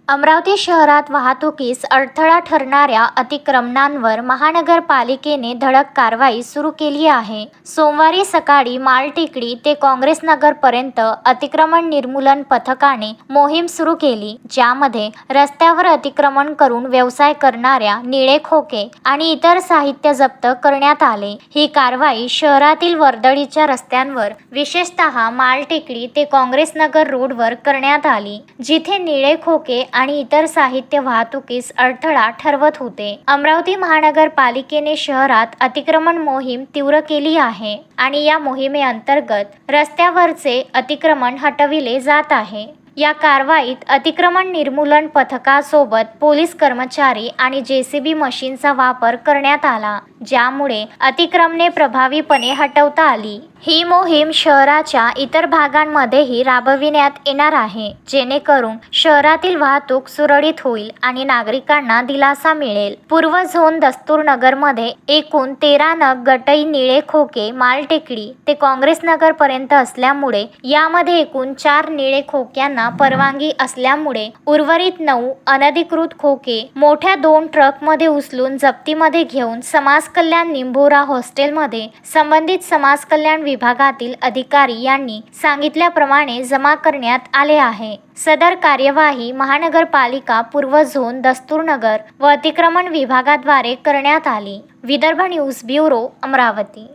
अमरावती शहरात वाहतुकीस अडथळा ठरणाऱ्या अतिक्रमणांवर महानगरपालिकेने धडक कारवाई सुरू केली आहे। सोमवारी सकाळी मालटेकडी ते काँग्रेस नगरपर्यंत अतिक्रमण निर्मूलन पथकाने मोहीम सुरू केली, ज्यामध्ये रस्त्यावर अतिक्रमण करून व्यवसाय करणाऱ्या निळे खोके आणि इतर साहित्य जप्त करण्यात आले। ही कारवाई शहरातील वर्दळीच्या रस्त्यांवर, विशेषतः मालटेकडी ते काँग्रेस नगर रोडवर करण्यात आली, जिथे निळे खोके आणि इतर साहित्य वाहतुकीस अडथळा ठरवत होते। अमरावती महानगरपालिकेने शहरात अतिक्रमण मोहीम तीव्र केली आहे आणि या मोहिमेअंतर्गत रस्त्यावरचे अतिक्रमण हटविले जात आहे। या कारवाईत अतिक्रमण निर्मूलन पथकासोबत पोलीस कर्मचारी आणि JCB मशीनचा वापर करण्यात आला, ज्यामुळे अतिक्रमणे प्रभावीपणे हटवता आली। ही मोहीम शहराच्या इतर भागांमध्येही राबविण्यात येणार आहे, जेणेकरून शहरातील वाहतूक सुरळीत होईल आणि नागरिकांना दिलासा मिळेल। पूर्व झोन दस्तूरनगरमध्ये एकूण 13 नग गटई निळे खोके मालटेकडी ते काँग्रेस नगरपर्यंत असल्यामुळे यामध्ये एकूण 4 निळे खोक्यांना परवानगी असल्यामुळे उर्वरित 9 अनधिकृत खोके मोठ्या 2 ट्रकमध्ये उचलून जप्तीमध्ये घेऊन समाज कल्याण निंभोरा हॉस्टेलमध्ये संबंधित समाज कल्याण विभागातील अधिकारी यांनी सांगितल्याप्रमाणे जमा करण्यात आले आहे। सदर कार्यवाही महानगरपालिका पूर्व झोन दस्तूरनगर व अतिक्रमण विभागाद्वारे करण्यात आली। Vidarbha news bureau, Amravati.